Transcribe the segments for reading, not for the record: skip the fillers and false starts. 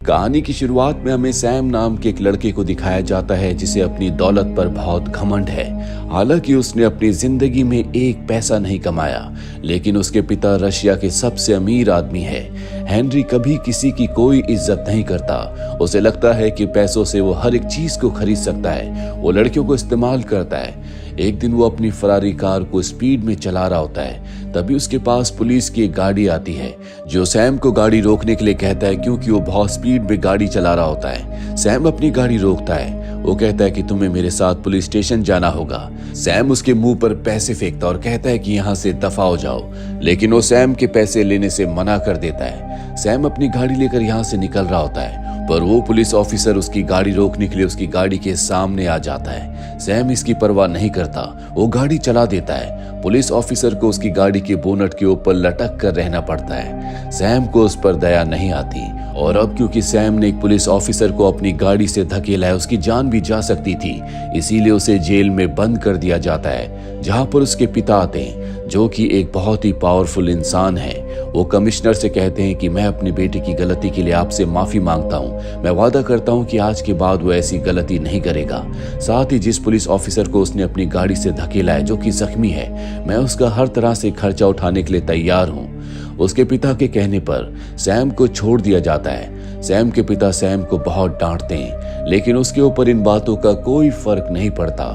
कहानी की शुरुआत में हमें सैम नाम के एक लड़के को दिखाया जाता है जिसे अपनी दौलत पर बहुत घमंड है। हालांकि उसने अपनी जिंदगी में एक पैसा नहीं कमाया, लेकिन उसके पिता रशिया के सबसे अमीर आदमी है। हेनरी कभी किसी की कोई इज्जत नहीं करता। उसे लगता है कि पैसों से वो हर एक चीज को खरीद सकता है। वो लड़कियों को इस्तेमाल करता है। एक दिन वो अपनी फरारी कार को स्पीड में चला रहा होता है, तभी उसके पास पुलिस की एक गाड़ी आती है जो सैम को गाड़ी रोकने के लिए कहता है, क्योंकि वो बहुत स्पीड में गाड़ी चला रहा होता है। सैम अपनी गाड़ी रोकता है। वो कहता है कि तुम्हें मेरे साथ पुलिस स्टेशन जाना होगा। सैम उसके मुंह पर पैसे फेंकता और कहता है कि यहाँ से दफा हो जाओ, लेकिन वो सैम के पैसे लेने से मना कर देता है। सैम अपनी गाड़ी लेकर यहाँ से निकल रहा होता है, पर वो पुलिस ऑफिसर उसकी गाड़ी रोकने के लिए उसकी गाड़ी के सामने आ जाता है। सैम इसकी परवाह नहीं करता, वो गाड़ी चला देता है। पुलिस ऑफिसर को उसकी गाड़ी के बोनट के ऊपर लटक कर रहना पड़ता है। सैम को उस पर दया नहीं आती, और अब क्योंकि सैम ने एक पुलिस ऑफिसर को अपनी गाड़ी से धकेला है, उसकी जान भी जा सकती थी, इसीलिए उसे जेल में बंद कर दिया जाता है, जहां पर उसके पिता आते हैं, जो कि एक बहुत ही पावरफुल इंसान है। वो कमिश्नर से कहते हैं कि मैं अपने बेटे की गलती के लिए आपसे माफी मांगता हूँ। मैं वादा करता हूँ कि आज के बाद वो ऐसी गलती नहीं करेगा। साथ ही जिस पुलिस ऑफिसर को उसने अपनी गाड़ी से धकेला है, जो कि जख्मी है, मैं उसका हर तरह से खर्चा उठाने के लिए तैयार हूँ। उसके पिता के कहने पर सैम को छोड़ दिया जाता है। सैम के पिता सैम को बहुत डांटते हैं, लेकिन उसके ऊपर इन बातों का कोई फर्क नहीं पड़ता।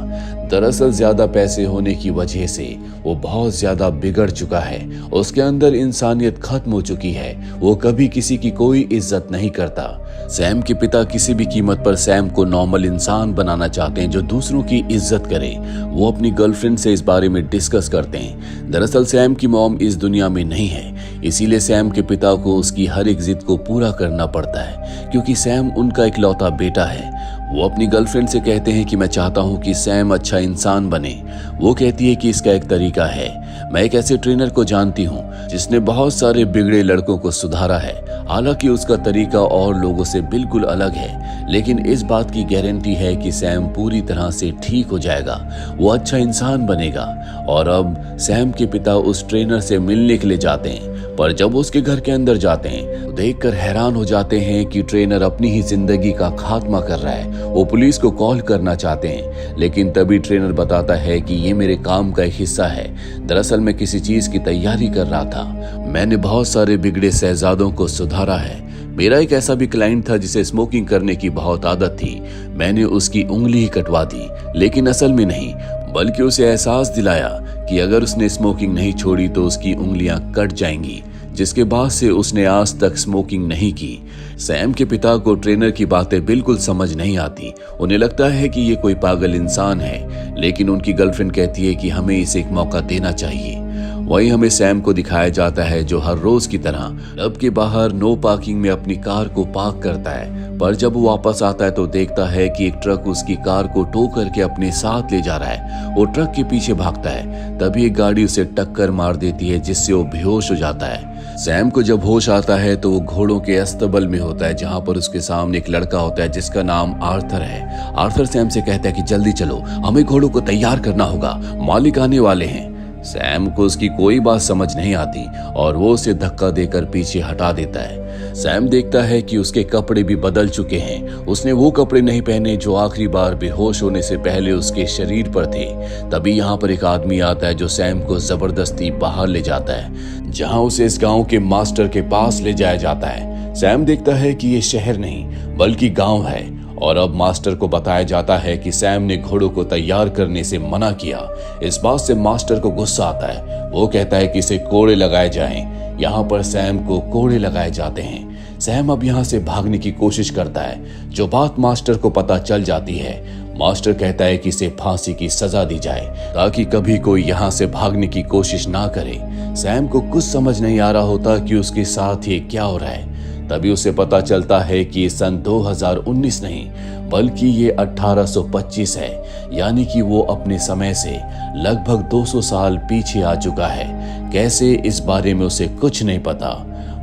दरअसल ज्यादा पैसे होने की वजह से वो बहुत ज्यादा बिगड़ चुका है। उसके अंदर इंसानियत खत्म हो चुकी है। वो कभी किसी की कोई इज्जत नहीं करता। सैम के पिता किसी भी कीमत पर सैम को नॉर्मल इंसान बनाना चाहते हैं, जो दूसरों की इज्जत करे। वो अपनी गर्लफ्रेंड से इस बारे में डिस्कस करते हैं। दरअसल सैम की मॉम इस दुनिया में नहीं है, इसीलिए सैम के पिता को उसकी हर एक जिद को पूरा करना पड़ता है, क्योंकि सैम उनका इकलौता बेटा है। वो अपनी गर्लफ्रेंड से कहते हैं कि मैं चाहता हूं कि सैम अच्छा इंसान बने। वो कहती है कि इसका एक तरीका है। मैं एक ऐसे ट्रेनर को जानती हूं जिसने बहुत सारे बिगड़े लड़कों को सुधारा है। हालांकि उसका तरीका और लोगों से बिल्कुल अलग है, लेकिन इस बात की गारंटी है कि सैम पूरी तरह से ठीक हो जाएगा, वो अच्छा इंसान बनेगा। और अब सैम के पिता उस ट्रेनर से मिलने के लिए जाते हैं, पर जब वो उसके घर के अंदर जाते हैं तो देखकर हैरान हो जाते हैं कि ट्रेनर अपनी ही जिंदगी का खात्मा कर रहा है। वो पुलिस को कॉल करना चाहते हैं, लेकिन तभी ट्रेनर बताता है कि ये मेरे काम का एक हिस्सा है। दरअसल मैं किसी चीज की तैयारी कर रहा था। मैंने बहुत सारे बिगड़े शहजादों को सुधारा है। मेरा एक ऐसा भी क्लाइंट था जिसे स्मोकिंग करने की बहुत आदत थी। मैंने उसकी उंगली ही कटवा दी, लेकिन असल में नहीं, बल्कि उसे एहसास दिलाया कि अगर उसने स्मोकिंग नहीं छोड़ी तो उसकी उंगलियां कट जाएंगी, जिसके बाद से उसने आज तक स्मोकिंग नहीं की। सैम के पिता को ट्रेनर की बातें बिल्कुल समझ नहीं आती। उन्हें लगता है कि ये कोई पागल इंसान है, लेकिन उनकी गर्लफ्रेंड कहती है कि हमें इसे एक मौका देना चाहिए। वहीं हमें सैम को दिखाया जाता है जो हर रोज की तरह क्लब के बाहर नो पार्किंग में अपनी कार को पार्क करता है, पर जब वो वापस आता है तो देखता है कि एक ट्रक उसकी कार को टो करके अपने साथ ले जा रहा है। वो ट्रक के पीछे भागता है, तभी एक गाड़ी उसे टक्कर मार देती है, जिससे वो बेहोश हो जाता है। सैम को जब होश आता है तो वो घोड़ों के अस्तबल में होता है, जहां पर उसके सामने एक लड़का होता है जिसका नाम आर्थर है। आर्थर सैम से कहता है कि जल्दी चलो, हमें घोड़ों को तैयार करना होगा, मालिक आने वाले हैं। सैम को उसकी कोई बात समझ नहीं आती और वो उसे धक्का देकर पीछे हटा देता है। सैम देखता है कि उसके कपड़े भी बदल चुके हैं। उसने वो कपड़े नहीं पहने जो आखिरी बार बेहोश होने से पहले उसके शरीर पर थे। तभी यहाँ पर एक आदमी आता है जो सैम को जबरदस्ती बाहर ले जाता है, जहाँ उसे इस गांव के मास्टर के पास ले जाया जाता है। सैम देखता है कि ये शहर नहीं बल्कि गांव है, और अब मास्टर को बताया जाता है कि सैम ने घोड़ों को तैयार करने से मना किया। इस बात से मास्टर को गुस्सा आता है। वो कहता है कि इसे कोड़े लगाए जाएं। यहाँ पर सैम को कोड़े लगाए जाते हैं। सैम अब यहाँ से भागने की कोशिश करता है, जो बात मास्टर को पता चल जाती है। मास्टर कहता है कि इसे फांसी की सजा दी जाए, ताकि कभी कोई यहाँ से भागने की कोशिश ना करे। सैम को कुछ समझ नहीं आ रहा होता कि उसके साथ ये क्या हो रहा है। तभी उसे पता चलता है कि ये सन 2019 नहीं बल्कि ये 1825 है, यानी कि वो अपने समय से लगभग 200 साल पीछे आ चुका है। कैसे, इस बारे में उसे कुछ नहीं पता।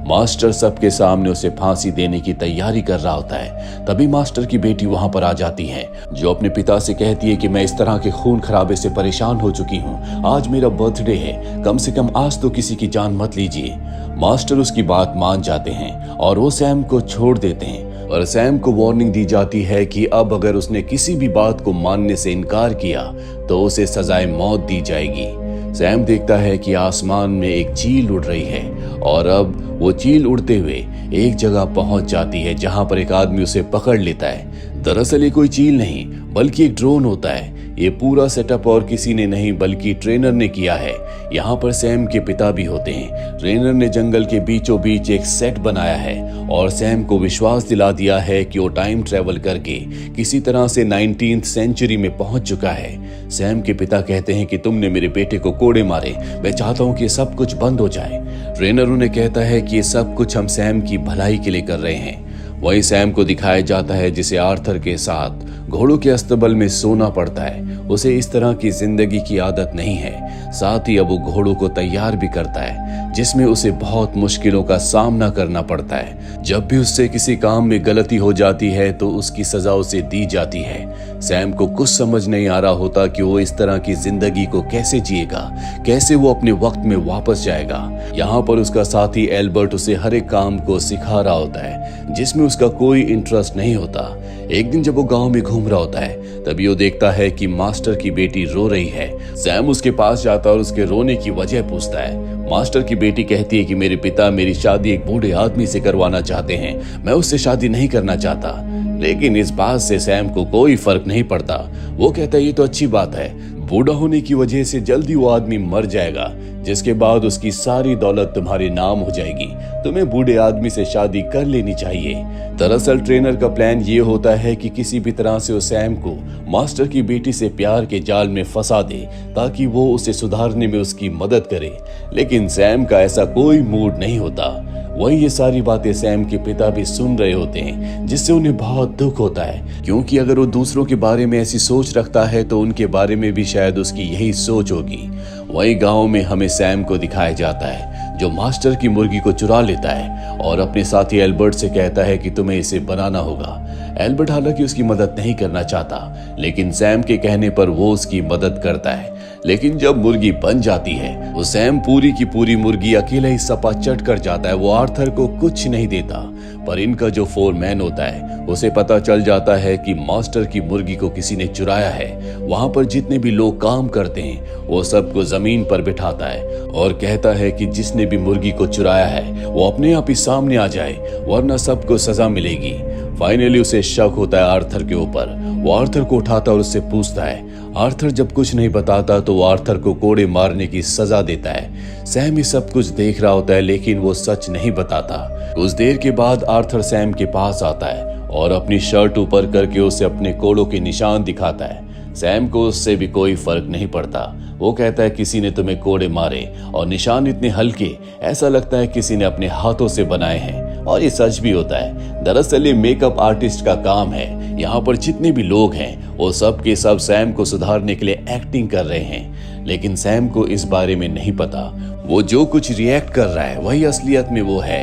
मास्टर सबके सामने उसे फांसी देने की तैयारी कर रहा होता है। तभी मास्टर की बेटी वहां पर आ जाती है, जो अपने पिता से कहती है कि मैं इस तरह के खून खराबे से परेशान हो चुकी हूँ। आज मेरा बर्थडे है, कम से कम आज तो किसी की जान मत लीजिए। मास्टर उसकी बात मान जाते हैं और वो सैम को छोड़ देते हैं। पर सैम को वार्निंग दी जाती है कि अब अगर उसने किसी भी बात को मानने से इनकार किया तो उसे सजाए मौत दी जाएगी। सैम देखता है कि आसमान में एक चील उड़ रही है और अब वो चील उड़ते हुए एक जगह पहुंच जाती है जहां पर एक आदमी उसे पकड़ लेता है। दरअसल ये कोई चील नहीं बल्कि एक ड्रोन होता है। ये पूरा सेटअप और किसी ने नहीं बल्कि ट्रेनर ने किया है। यहाँ पर सैम के पिता भी होते हैं। ट्रेनर ने जंगल के बीचों बीच एक सेट बनाया है और सैम को विश्वास दिला दिया है कि वो टाइम ट्रेवल करके किसी तरह से 19th सेंचुरी में पहुंच चुका है। सैम के पिता कहते हैं कि तुमने मेरे बेटे को कोड़े मारे, मैं चाहता हूँ कि सब कुछ बंद हो जाए। ट्रेनर उन्हें कहता है कि ये सब कुछ हम सैम की भलाई के लिए कर रहे हैं। वहीं सैम को दिखाया जाता है जिसे आर्थर के साथ घोड़ों के अस्तबल में सोना पड़ता है। उसे इस तरह की जिंदगी की आदत नहीं है। साथ ही अब वो घोड़ों को तैयार भी करता है जिसमें उसे बहुत मुश्किलों का सामना करना पड़ता है। जब भी उससे किसी काम में गलती हो जाती है तो उसकी सजा उसे दी जाती है। सैम को कुछ समझ नहीं आ रहा होता कि वो इस तरह की जिंदगी को कैसे जिएगा, कैसे वो अपने वक्त में वापस जाएगा। यहाँ पर उसका साथी एल्बर्ट उसे हर एक काम को सिखा रहा होता है जिसमें उसका कोई इंटरेस्ट नहीं होता। एक दिन जब वो गांव में घूम रहा होता है तभी वो देखता है कि मास्टर की बेटी रो रही है। सैम उसके पास जाता है और उसके रोने की वजह पूछता है। मास्टर की बेटी कहती है कि मेरे पिता मेरी शादी एक बूढ़े आदमी से करवाना चाहते हैं, मैं उससे शादी नहीं करना चाहता। लेकिन इस बात से सैम को कोई फर्क नहीं पड़ता। वो कहता है ये तो अच्छी बात है, बूढ़ा होने की वजह से जल्दी वो आदमी मर जाएगा जिसके बाद उसकी सारी दौलत तुम्हारे नाम हो जाएगी। तुम्हें बूढ़े आदमी से शादी कर लेनी चाहिए। दरअसल ट्रेनर का प्लान ये होता है कि किसी भी तरह से वो सैम को मास्टर की बेटी से प्यार के जाल में फंसा दे ताकि वो उसे सुधारने में उसकी मदद करे। लेकिन सैम का ऐसा कोई मूड नहीं होता। वही ये सारी बातें सैम के पिता भी सुन रहे होते हैं जिससे उन्हें बहुत दुख होता है, क्योंकि अगर वो दूसरों के बारे में ऐसी सोच रखता है तो उनके बारे में भी शायद उसकी यही सोच होगी। वही गांव में हमें सैम को दिखाया जाता है जो मास्टर की मुर्गी को चुरा लेता है और अपने साथी एल्बर्ट से कहता है कि तुम्हें इसे बनाना होगा। एल्बर्ट हालांकि उसकी मदद नहीं करना चाहता लेकिन सैम के कहने पर वो उसकी मदद करता है। लेकिन जब मुर्गी बन जाती है वो सैम पूरी की पूरी मुर्गी अकेला ही सपा चट कर जाता है। वो आर्थर को कुछ नहीं देता, पर इनका जो फोरमैन होता है उसे पता चल जाता है कि मास्टर की मुर्गी को किसी ने चुराया है। वहां पर जितने भी लोग काम करते हैं वो सबको जमीन पर बिठाता है और कहता है कि जिसने भी मुर्गी को चुराया है वो अपने आप ही सामने आ जाए वरना सबको सजा मिलेगी। फाइनली उसे शक होता है आर्थर के ऊपर। वो आर्थर को उठाता और उससे पूछता है। आर्थर जब कुछ नहीं बताता तो वो आर्थर को कोड़े मारने की सजा देता है। सैम ये सब कुछ देख रहा होता है लेकिन वो सच नहीं बताता। कुछ देर के बाद आर्थर सैम के पास आता है और अपनी शर्ट ऊपर करके उसे अपने कोड़ों के निशान दिखाता है। सैम को उससे भी कोई फर्क नहीं पड़ता। वो कहता है किसी ने तुम्हें कोड़े मारे और निशान इतने हल्के, ऐसा लगता है किसी ने अपने हाथों से बनाए हैं। और ये सच भी होता है। दरअसल ये मेकअप आर्टिस्ट का काम है। यहाँ पर जितने भी लोग हैं वो सब के सब सैम को सुधारने के लिए एक्टिंग कर रहे हैं, लेकिन सैम को इस बारे में नहीं पता। वो जो कुछ रिएक्ट कर रहा है वही असलियत में वो है।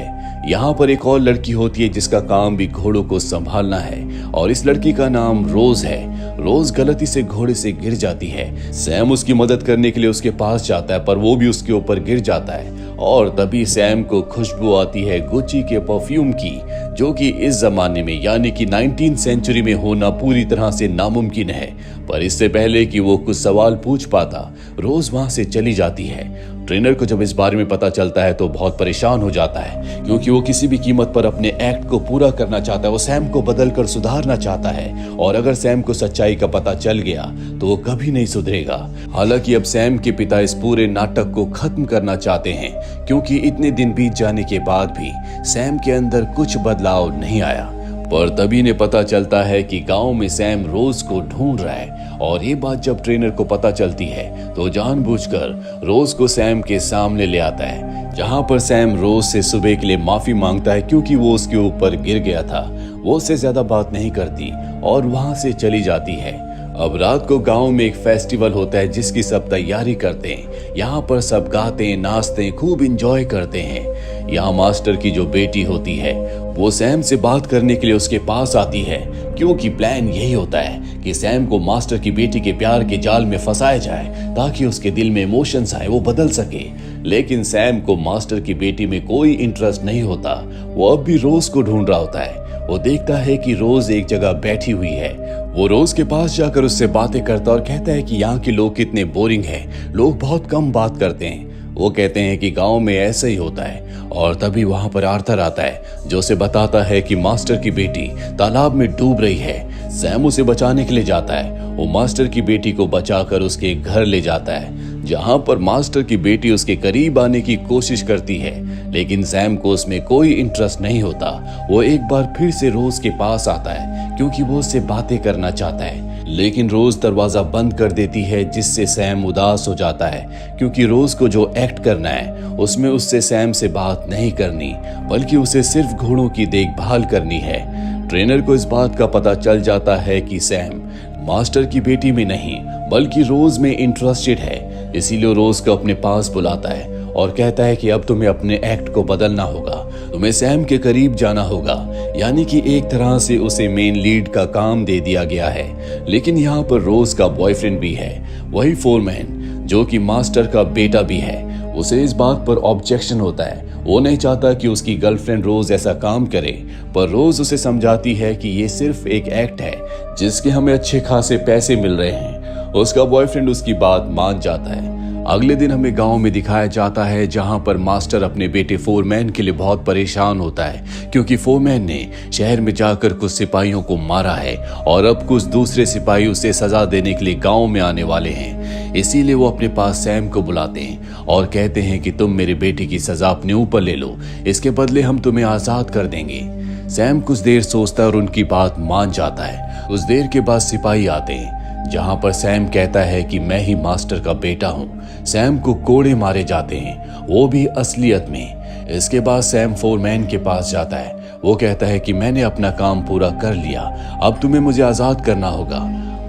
यहाँ पर एक और लड़की होती है जिसका काम भी घोड़ों को संभालना है और इस लड़की का नाम रोज है। रोज गलती से घोड़े से गिर जाती है। सैम उसकी मदद करने के लिए उसके पास जाता है पर वो भी उसके ऊपर गिर जाता है और तभी सैम को खुशबू आती है गुच्ची के परफ्यूम की, जो कि इस जमाने में यानी कि 19th सेंचुरी में होना पूरी तरह से नामुमकिन है। पर इससे पहले कि वो कुछ सवाल पूछ पाता रोज वहां से चली जाती है। ट्रेनर को जब इस बारे में पता चलता है तो बहुत परेशान हो जाता है, क्योंकि वो किसी भी कीमत पर अपने एक्ट को पूरा करना चाहता है। वो सैम को बदलकर सुधारना चाहता है और अगर सैम को सच्चाई का पता चल गया तो वो कभी नहीं सुधरेगा। हालांकि अब सैम के पिता इस पूरे नाटक को खत्म करना चाहते हैं, क्योंकि इतने दिन बीत जाने के बाद भी सैम के अंदर कुछ बदलाव नहीं आया। पर तभी इन्हें पता चलता है कि गांव में सैम रोज को ढूंढ रहा है और ये बात जब ट्रेनर को पता चलती है तो जानबूझकर रोज को सैम के सामने ले आता है, जहां पर सैम रोज से सुबह के लिए माफी मांगता है क्योंकि वो उसके ऊपर गिर गया था। वो उससे ज्यादा बात नहीं करती और वहां से चली जाती है। अब रात को गांव में एक फेस्टिवल होता है जिसकी सब तैयारी करते हैं। यहाँ पर सब गाते नाचते खूब इंजॉय करते हैं। यहाँ मास्टर की जो बेटी होती है वो सैम से बात करने के लिए उसके पास आती है, क्योंकि प्लान यही होता है कि सैम को मास्टर की बेटी के प्यार के जाल में फंसाया जाए ताकि उसके दिल में इमोशंस आए, वो बदल सके। लेकिन सैम को मास्टर की बेटी में कोई इंटरेस्ट नहीं होता। वो अब भी रोज को ढूंढ रहा होता है। वो देखता है कि रोज एक जगह बैठी हुई है। वो रोज के पास जाकर उससे बातें करता और कहता है कि यहाँ के लोग कितने बोरिंग हैं, लोग बहुत कम बात करते हैं। वो कहते हैं कि गांव में ऐसा ही होता है। और तभी वहां पर आर्थर आता है जो उसे बताता है कि मास्टर की बेटी तालाब में डूब रही है। सैम उसे बचाने के लिए जाता है। वो मास्टर की बेटी को बचाकर उसके घर ले जाता है, जहां पर मास्टर की बेटी उसके करीब आने की कोशिश करती है, लेकिन सैम को उसमें कोई इंटरेस्ट नहीं होता। वो एक बार फिर से रोज के पास आता है क्योंकि वो उससे बातें करना चाहता है, लेकिन रोज दरवाजा बंद कर देती है, जिससे सैम उदास हो जाता है क्योंकि रोज को जो एक्ट करना है उसमें उससे सैम से बात नहीं करनी, बल्कि उसे सिर्फ घोड़ों की देखभाल करनी है। ट्रेनर को इस बात का पता चल जाता है कि सैम मास्टर की बेटी में नहीं बल्कि रोज में इंटरेस्टेड है, इसीलिए रोज को अपने पास बुलाता है और कहता है कि अब तुम्हें अपने एक्ट को बदलना होगा, तुम्हें सैम के करीब जाना होगा। यानी कि एक तरह से उसे मेन लीड का काम दे दिया गया है। लेकिन यहाँ पर रोज का बॉयफ्रेंड भी है, वही फोरमैन, जो कि मास्टर का बेटा भी है। उसे इस बात पर ऑब्जेक्शन होता है। वो नहीं चाहता कि उसकी गर्लफ्रेंड रोज ऐसा काम करे, पर रोज उसे समझाती है कि ये सिर्फ एक एक्ट है जिसके हमें अच्छे खासे पैसे मिल रहे हैं। उसका बॉयफ्रेंड उसकी बात मान जाता है। अगले दिन हमें गांव में दिखाया जाता है, जहां पर मास्टर अपने बेटे फोरमैन के लिए बहुत परेशान होता है क्योंकि फोरमैन ने शहर में जाकर कुछ सिपाहियों को मारा है और अब कुछ दूसरे सिपाही उसे सजा देने के लिए गांव में आने वाले हैं। इसीलिए वो अपने पास सैम को बुलाते हैं और कहते हैं कि तुम मेरे बेटे की सजा अपने ऊपर ले लो, इसके बदले हम तुम्हें आजाद कर देंगे। सैम कुछ देर सोचता है और उनकी बात मान जाता है। कुछ देर के बाद सिपाही आते हैं, जहां पर सैम कहता है कि मैं ही मास्टर का बेटा हूं। सैम को कोड़े मारे जाते हैं, वो भी असलियत में। इसके बाद सैम फोरमैन के पास जाता है। वो कहता है कि मैंने अपना काम पूरा कर लिया, अब तुम्हें मुझे आजाद करना होगा,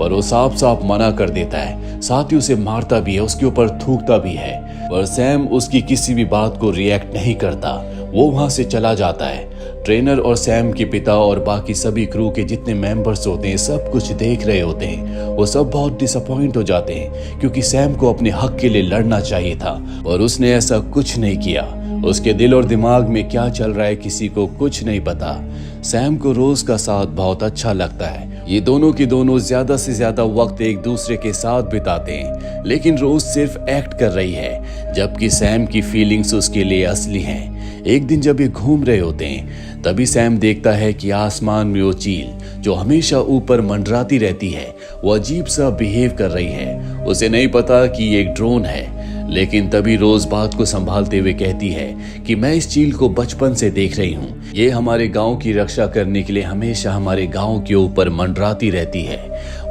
पर वो साफ साफ मना कर देता है। साथ ही उसे मारता भी है, उसके ऊपर थूकता भी है, पर सैम उसकी किसी भी बात को रिएक्ट नहीं करता। वो वहां से चला जाता है। ट्रेनर और सैम के पिता और बाकी सभी क्रू के जितने मेंबर्स होते हैं सब कुछ देख रहे होते हैं। वो सब बहुत डिसअपॉइंट हो जाते हैं क्योंकि सैम को अपने हक के लिए लड़ना चाहिए था और उसने ऐसा कुछ नहीं किया। उसके दिल और दिमाग में क्या चल रहा है किसी को कुछ नहीं पता। सैम को रोज का साथ बहुत अच्छा लगता है। ये दोनों के दोनों ज्यादा से ज्यादा वक्त एक दूसरे के साथ बिताते हैं, लेकिन रोज सिर्फ एक्ट कर रही है, जबकि सैम की फीलिंग्स उसके लिए असली हैं। एक दिन जब ये घूम रहे होते हैं, तभी सैम देखता है कि आसमान में वो चील जो हमेशा ऊपर मंडराती रहती है, वो अजीब सा बिहेव कर रही है। उसे नहीं पता कि ये एक ड्रोन है, लेकिन तभी रोज बात को संभालते हुए कहती है कि मैं इस चील को बचपन से देख रही हूँ। ये हमारे गांव की रक्षा करने के लिए हमेशा हमारे गांव के ऊपर मंडराती रहती है।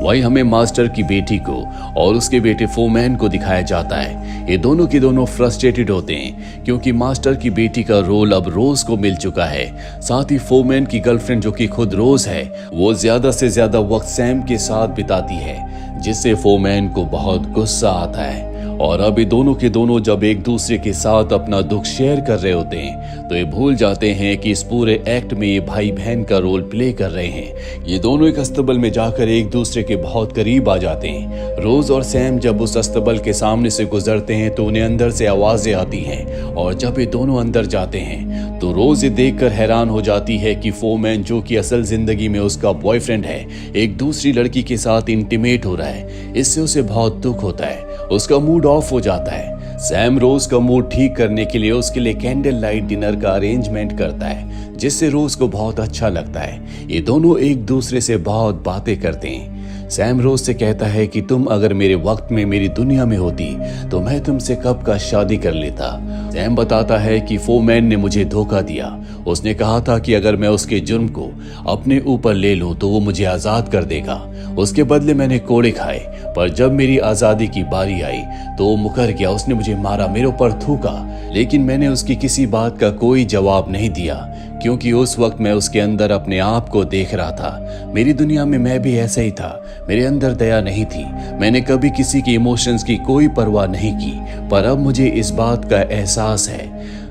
वही हमें मास्टर की बेटी को और उसके बेटे फोरमैन को दिखाया जाता है। ये दोनों के दोनों फ्रस्ट्रेटेड होते हैं क्योंकि मास्टर की बेटी का रोल अब रोज को मिल चुका है। साथ ही फोरमैन की गर्लफ्रेंड जो कि खुद रोज है, वो ज्यादा से ज्यादा वक्त सैम के साथ बिताती है, जिससे फोरमैन को बहुत गुस्सा आता है। और अब ये दोनों के दोनों जब एक दूसरे के साथ अपना दुख शेयर कर रहे होते हैं, तो ये भूल जाते हैं कि इस पूरे एक्ट में ये भाई बहन का रोल प्ले कर रहे हैं। ये दोनों एक अस्तबल में जाकर एक दूसरे के बहुत करीब आ जाते हैं। रोज और सैम जब उस अस्तबल के सामने से गुजरते हैं तो उन्हें अंदर से आवाजें आती हैं, और जब ये दोनों अंदर जाते हैं तो रोज ये देखकर हैरान हो जाती है कि फोरमैन, जो कि असल जिंदगी में उसका बॉयफ्रेंड है, एक दूसरी लड़की के साथ इंटीमेट हो रहा है। इससे उसे बहुत दुख होता है, उसका मूड ऑफ हो जाता है। सैम रोज का मूड ठीक करने के लिए उसके लिए कैंडल लाइट डिनर का अरेंजमेंट करता है, जिससे रोज को बहुत अच्छा लगता है। ये दोनों एक दूसरे से बहुत बातें करते हैं। सैम रोज से कहता है कि तुम अगर मेरे वक्त में मेरी दुनिया में होती तो मैं तुमसे कब का शादी कर लेता। सैम बताता है कि फोरमैन ने मुझे धोखा दिया। उसने कहा था कि अगर मैं उसके जुर्म को अपने ऊपर ले लूं तो वो मुझे आजाद कर देगा। उसके बदले मैंने कोड़े खाए, पर जब मेरी आजादी की बारी आई तो वो मुकर गया। उसने मुझे मारा, मेरे ऊपर थूका, लेकिन मैंने उसकी किसी बात का कोई जवाब नहीं दिया क्योंकि उस वक्त मैं उसके अंदर अपने आप को देख रहा था। मेरी दुनिया में मैं भी ऐसा ही था, मेरे अंदर दया नहीं थी। मैंने कभी किसी की इमोशंस की कोई परवाह नहीं की, पर अब मुझे इस बात का एहसास है।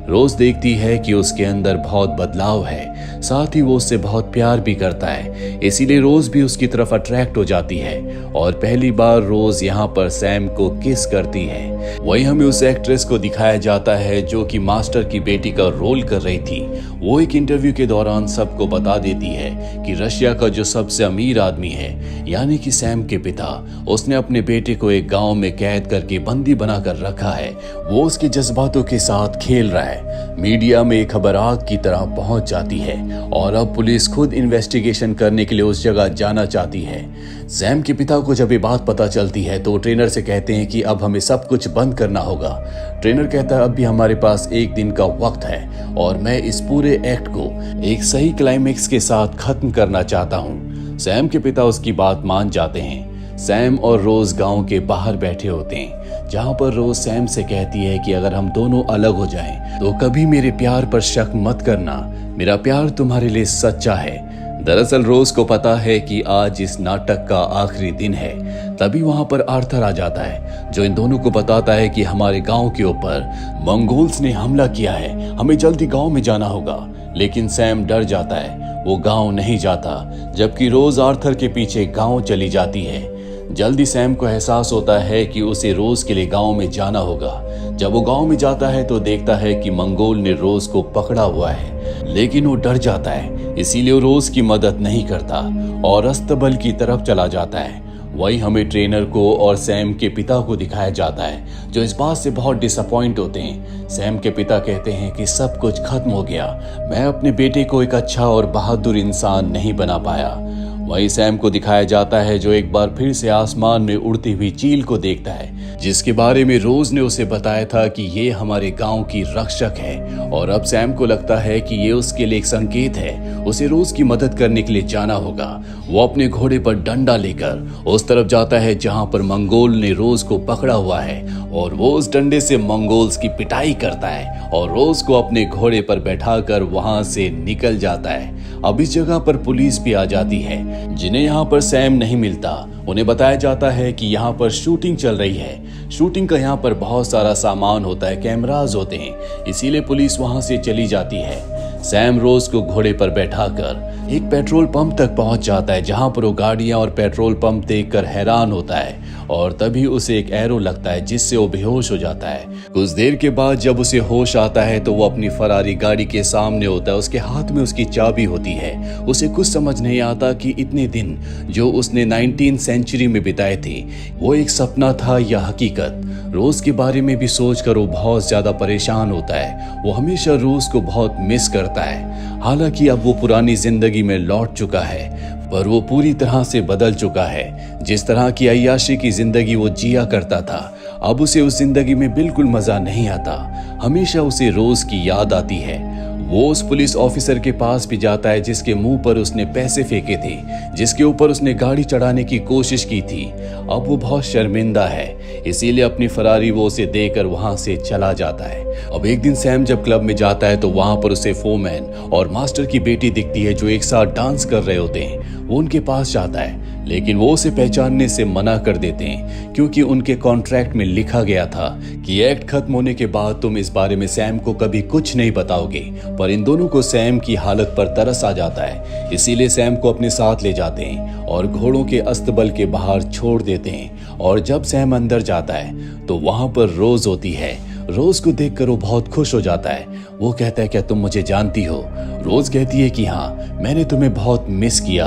रोज देखती है कि उसके अंदर बहुत बदलाव है, साथ ही वो उससे बहुत प्यार भी करता है, इसीलिए रोज भी उसकी तरफ अट्रैक्ट हो जाती है और पहली बार रोज यहाँ पर सैम को किस करती है। वहीं हमें उस एक्ट्रेस को दिखाया जाता है जो कि मास्टर की बेटी का रोल कर रही थी। वो एक इंटरव्यू के दौरान सबको बता देती है कि रशिया का जो सबसे अमीर आदमी है यानी कि सैम के पिता, उसने अपने बेटे को एक गांव में कैद करके बंदी बनाकर रखा है। वो उसके जज्बातों के साथ खेल रहा है। मीडिया में खबर आग की तरह पहुंच जाती है और अब पुलिस खुद इन्वेस्टिगेशन करने के लिए उस जगह जाना चाहती है। सैम के पिता को जब ये बात पता चलती है तो ट्रेनर से कहते हैं कि अब हमें सब कुछ बंद करना होगा। ट्रेनर कहता है अब भी हमारे पास एक दिन का वक्त है और मैं इस पूरे एक्ट को एक सही क्लाइमेक्स के साथ खत्म करना चाहता हूँ। सैम के पिता उसकी बात मान जाते हैं। सैम और रोज गांव के बाहर बैठे होते हैं, जहां पर रोज सैम से कहती है कि अगर हम दोनों अलग हो जाएं तो कभी मेरे प्यार पर शक मत करना, मेरा प्यार तुम्हारे लिए सच्चा है। दरअसल रोज को पता है कि आज इस नाटक का आखिरी दिन है। तभी वहां पर आर्थर आ जाता है जो इन दोनों को बताता है कि हमारे गांव के ऊपर मंगोल्स ने हमला किया है, हमें जल्दी गांव में जाना होगा। लेकिन सैम डर जाता है, वो गांव नहीं जाता, जबकि रोज आर्थर के पीछे गांव चली जाती है। जल्दी सैम को एहसास होता है कि उसे रोज के लिए गांव में जाना होगा। जब वो गांव में जाता है तो देखता है कि मंगोल ने रोज को पकड़ा हुआ है, लेकिन वो डर जाता है, इसीलिए वो रोज की मदद नहीं करता और अस्तबल की तरफ चला जाता है। वही हमें ट्रेनर को और सैम के पिता को दिखाया जाता है जो इस बात से बहुत डिसअपॉइंट होते हैं। सैम के पिता कहते हैं कि सब कुछ खत्म हो गया, मैं अपने बेटे को एक अच्छा और बहादुर इंसान नहीं बना पाया। वहीं सैम को दिखाया जाता है जो एक बार फिर से आसमान में उड़ती हुई चील को देखता है, जिसके बारे में रोज ने उसे बताया था कि ये हमारे गांव की रक्षक है। और अब सैम को लगता है कि ये उसके लिए एक संकेत है, उसे रोज की मदद करने के लिए जाना होगा। वो अपने घोड़े पर डंडा लेकर उस तरफ जाता है जहां पर मंगोल ने रोज को पकड़ा हुआ है और वो उस डंडे से मंगोल्स की पिटाई करता है और रोज को अपने घोड़े पर बैठाकर वहां से निकल जाता है। अब इस जगह पर पुलिस भी आ जाती है, जिन्हें यहाँ पर सैम नहीं मिलता। उन्हें बताया जाता है कि यहाँ पर शूटिंग चल रही है। शूटिंग का यहाँ पर बहुत सारा सामान होता है, कैमरास होते हैं, इसीलिए पुलिस वहां से चली जाती है। सैम रोज को घोड़े पर बैठाकर एक पेट्रोल पंप तक पहुंच जाता है, जहां पर वो गाड़ियां और पेट्रोल पंप देखकर हैरान होता है और तभी उसे एक एरो लगता है जिससे वो बेहोश हो जाता है। कुछ देर के बाद जब उसे होश आता है तो वो अपनी फरारी गाड़ी के सामने होता है, उसके हाथ में उसकी चाबी होती है। उसे कुछ समझ नहीं आता कि इतने दिन जो उसने 19वीं सेंचुरी में बिताए थे वो एक सपना था या हकीकत। रोज के बारे में भी सोचकर वो बहुत ज्यादा परेशान होता है। वो हमेशा रोज को बहुत मिस करता है। हालांकि अब वो पुरानी जिंदगी में लौट चुका है, पर वो पूरी तरह से बदल चुका है। जिस तरह की अय्याशी की जिंदगी वो जिया करता था, अब उसे उस जिंदगी में बिल्कुल मजा नहीं आता। हमेशा उसे रोज की याद आती है। वो उस पुलिस ऑफिसर के पास भी जाता है जिसके मुंह पर उसने पैसे फेंके थे, जिसके ऊपर उसने गाड़ी चढ़ाने की कोशिश की थी। अब वो बहुत शर्मिंदा है, इसीलिए अपनी फरारी वो उसे देकर वहां से चला जाता है। अब एक दिन सैम जब क्लब में जाता है तो वहां पर उसे फोमैन और मास्टर की बेटी दिखती है जो एक साथ डांस कर रहे होते हैं। वो उनके पास जाता है, लेकिन वो उसे पहचानने से मना कर देते हैं, क्योंकि उनके कॉन्ट्रैक्ट में लिखा गया था कि एक्ट खत्म होने के बाद तुम इस बारे में सैम को कभी कुछ नहीं बताओगे। पर इन दोनों को सैम की हालत पर तरस आ जाता है, इसीलिए सैम को अपने साथ ले जाते हैं और घोड़ों के अस्तबल के बाहर छोड़ देते हैं। और जब सैम अंदर जाता है तो वहां पर रोज होती है। रोज को देखकर वो बहुत खुश हो जाता है। वो कहता है क्या तुम मुझे जानती हो? रोज कहती है कि हाँ, मैंने तुम्हें बहुत मिस किया।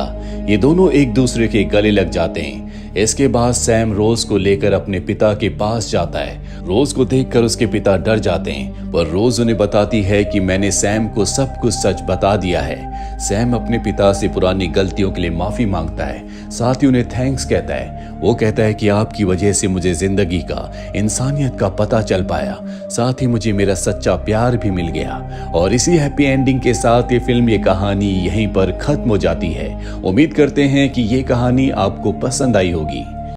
ये दोनों एक दूसरे के गले लग जाते हैं। इसके बाद सैम रोज को लेकर अपने पिता के पास जाता है। रोज को देखकर उसके पिता डर जाते हैं, पर रोज उन्हें बताती है कि मैंने सैम को सब कुछ सच बता दिया है। सैम अपने पिता से पुरानी गलतियों के लिए माफी मांगता है, साथ ही उन्हें थैंक्स कहता है। वो कहता है कि आपकी वजह से मुझे जिंदगी का, इंसानियत का पता चल पाया, साथ ही मुझे मेरा सच्चा प्यार भी मिल गया। और इसी हैप्पी एंडिंग के साथ ये फिल्म, ये कहानी यहीं पर खत्म हो जाती है। उम्मीद करते हैं कि ये कहानी आपको पसंद आई होगी।